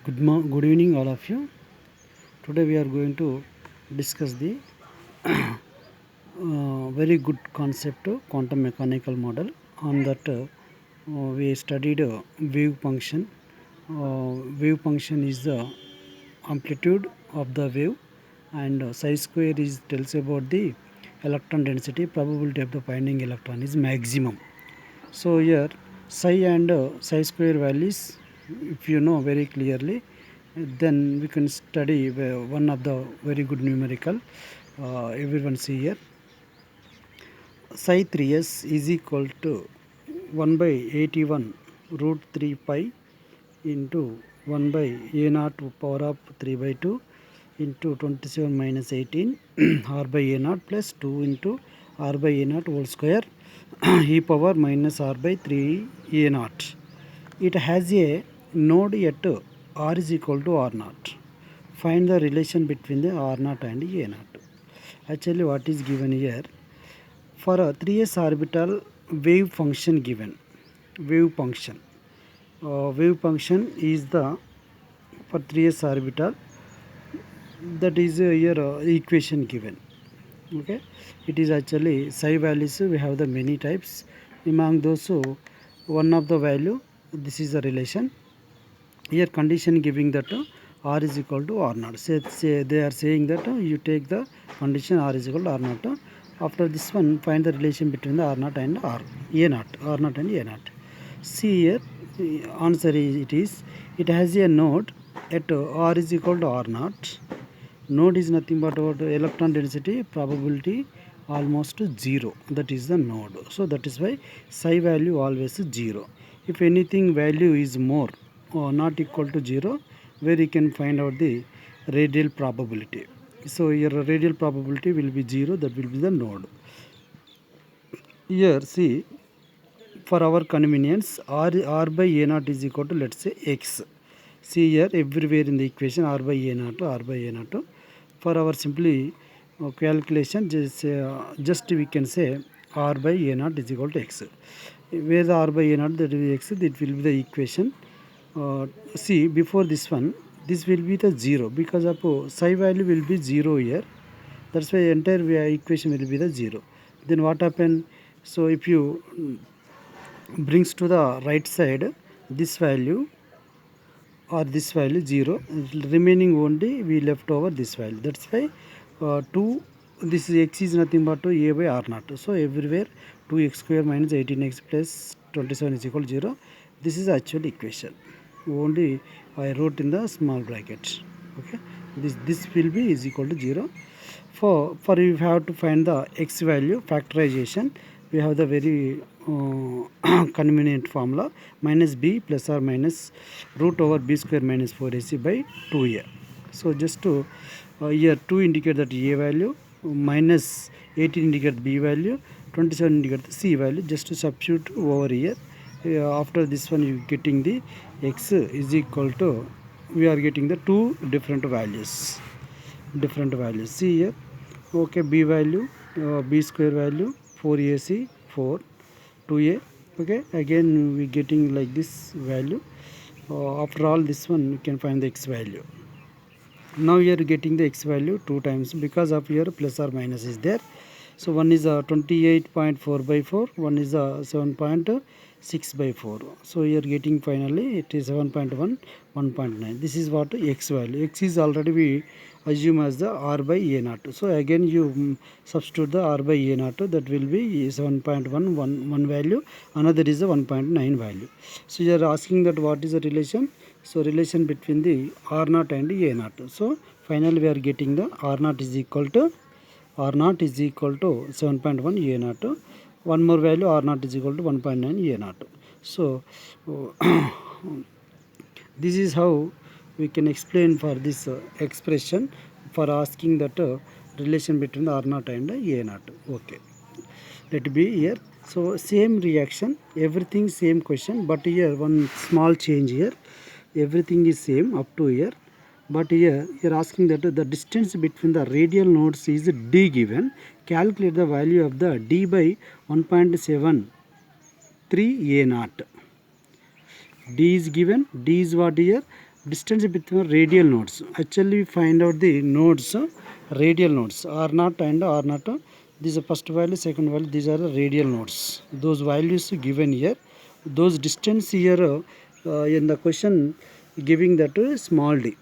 Good evening, all of you. Today we are going to discuss the very good concept of quantum mechanical model. On that, we studied wave function. Wave function is the amplitude of the wave, and psi square is tells about the electron density. Probability of the finding electron is maximum. So here psi and psi square values, if you know very clearly, then we can study one of the very good numerical. Everyone see here, psi 3s is equal to 1 by 81 root 3 pi into 1 by a naught power of 3 by 2 into 27 minus 18 r by a naught plus 2 into r by a naught whole square e power minus r by 3 a naught. It has a node at r is equal to r naught. Find the relation between the r naught and a naught. Actually, what is given here? For a 3s orbital wave function given, wave function is the for 3s orbital, that is here equation given. Okay, it is actually psi values. We have the many types. Among those, one of the value, this is the relation. Here condition giving that r is equal to r naught. Say they are saying that you take the condition r is equal to r naught. After this one, find the relation between the r naught and a naught, r naught and a naught. See here, answer is it has a node at r is equal to r naught. Node is nothing but what electron density probability almost 0. That is the node. So that is why psi value always 0. If anything value is more or not equal to 0, where you can find out the radial probability. So your radial probability will be 0. That will be the node. Here see, for our convenience, r by a naught is equal to, let's say, x. See here, everywhere in the equation r by a naught. For our simply calculation, just we can say r by a naught is equal to x. Where the r by a naught, that will be x, that will be the equation. See, before this one, this will be the 0 because of psi value will be 0 here. That's why entire equation will be the 0. Then what happen? So if you brings to the right side this value or this value 0, remaining only we left over this value. That's why 2, this is x is nothing but a by r naught. So everywhere 2x square minus 18x plus 27 is equal to 0. This is actual equation. Only I wrote in the small bracket. Okay, this will be is equal to 0. For you have to find the x value factorization, we have the very convenient formula, minus b plus or minus root over b square minus 4ac by 2a. So just to here 2 indicate that a value, minus 18 indicate b value, 27 indicate the c value. Just to substitute over here. After this one, you getting the x is equal to, we are getting the two different values. See here, okay, b value, b square value 4ac 4 2a. Okay, again we getting like this value. After all this one, you can find the x value. Now you are getting the x value 2 times because of your plus or minus is there. So one is a 28.4 by 4, one is a 7.6 by 4. So you are getting finally it is 7.1, 1.9. This is what x value. X is already we assume as the r by a naught. So again you substitute the r by a naught. That will be 7.1 one value. Another is the 1.9 value. So you are asking that what is the relation? So relation between the r naught and a naught. So finally we are getting the r naught is equal to 7.1 a naught. One more value, r naught is equal to 1.9 a naught. So this is how we can explain for this expression for asking that relation between the r naught and a naught. Okay, let be here. So same reaction, everything same question, but here one small change here. Everything is same up to here, but here you are asking that the distance between the radial nodes is d given. Calculate the value of the d by 1.73 a naught. D is given. D is what here? distance between radial nodes. Actually we find out the nodes, radial nodes, R0 and R0. This is the first value, second value, these are the radial nodes. Those values given here, those distance here in the question giving that small d.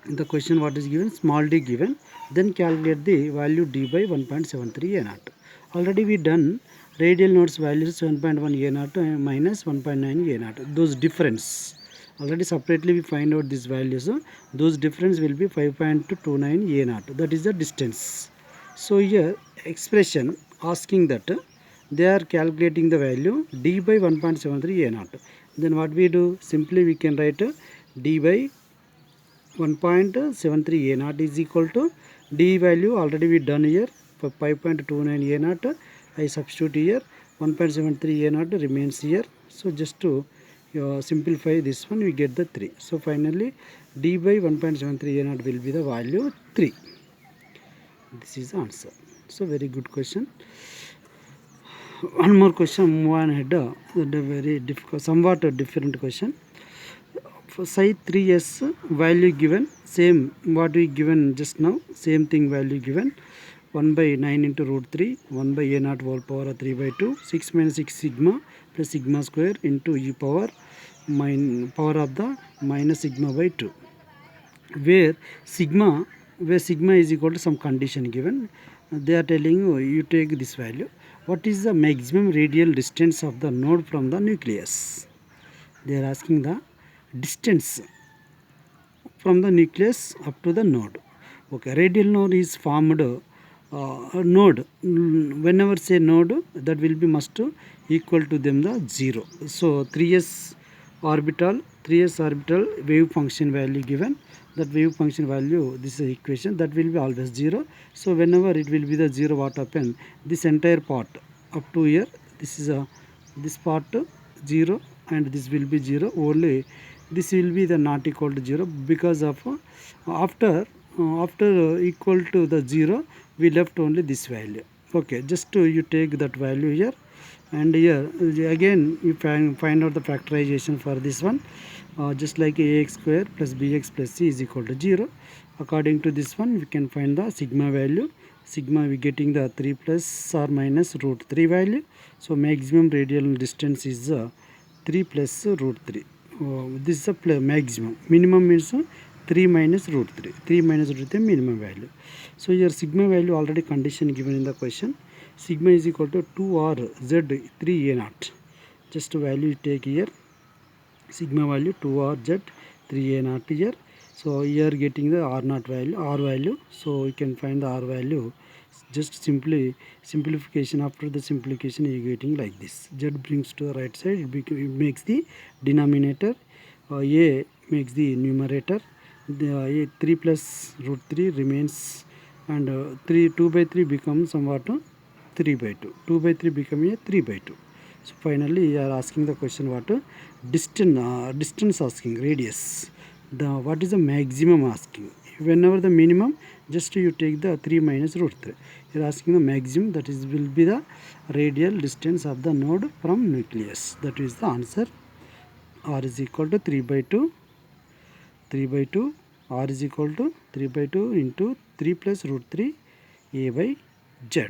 In the question what is given, small d given, then calculate the value d by 1.73 a0. Already we done radial nodes values 7.1 a0 minus 1.9 a0. Those difference already separately we find out these values. Those difference will be 5.29 a0. That is the distance. So here expression asking that they are calculating the value d by 1.73 a0. Then what we do, simply we can write d by 1.73 a0 is equal to d value already we done here for 5.29 a0. I substitute here 1.73 a0 remains here. So just to simplify this one we get the 3. So finally d by 1.73 a0 will be the value 3. This is the answer. So very good question. One more question, move on ahead. The very difficult, somewhat a different question. For psi 3s value given, same what we given just now, same thing value given, 1 by 9 into root 3, 1 by a0 whole power of 3 by 2, 6 minus 6 sigma plus sigma square into e power power of the minus sigma by 2, where sigma is equal to some condition given. They are telling you take this value. What is the maximum radial distance of the node from the nucleus? They are asking the distance from the nucleus up to the node. Okay, radial node is formed node. Whenever say node, that will be must equal to them the 0. So 3s orbital wave function value given. That wave function value, this is equation, that will be always 0. So whenever it will be the 0, what happen? This entire part up to here, this is this part 0 and this will be 0. Only this will be the not equal to 0 because of after equal to the 0 we left only this value. Okay, just to you take that value here, and here again you find out the factorization for this one, just like ax square plus bx plus c is equal to 0. According to this one we can find the sigma value. Sigma we getting the 3 plus or minus root 3 value. So maximum radial distance is 3 plus root 3. This is a maximum. Minimum means 3 minus root 3. 3 minus root 3 minimum value. So here sigma value already condition given in the question. Sigma is equal to 2r z 3 a naught. Just value take here. Sigma value 2r z 3 a naught here. So here getting the r naught value, r value. So you can find the r value. Just simply simplification, after the simplification you getting like this. Z brings to the right side, it makes the denominator, a makes the numerator, the 3 plus root 3 remains, and 2 by 3 becomes somewhat 3 by 2. 2 by 3 become a 3 by 2. So finally you are asking the question what distance asking, radius. What is the maximum asking? Whenever the minimum, just you take the 3 minus root 3. You are asking the maximum, that is will be the radial distance of the node from nucleus. That is the answer. R is equal to 3 by 2. 3 by 2. R is equal to 3 by 2 into 3 plus root 3 A by Z.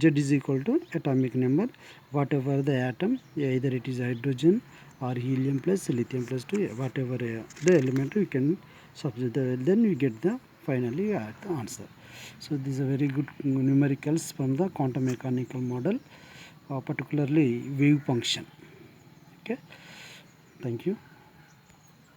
Z is equal to atomic number. Whatever the atom, either it is hydrogen or helium plus lithium plus 2, whatever the element we can substitute, then we get the finally the answer. So these are very good numericals from the quantum mechanical model, particularly wave function. Okay, thank you.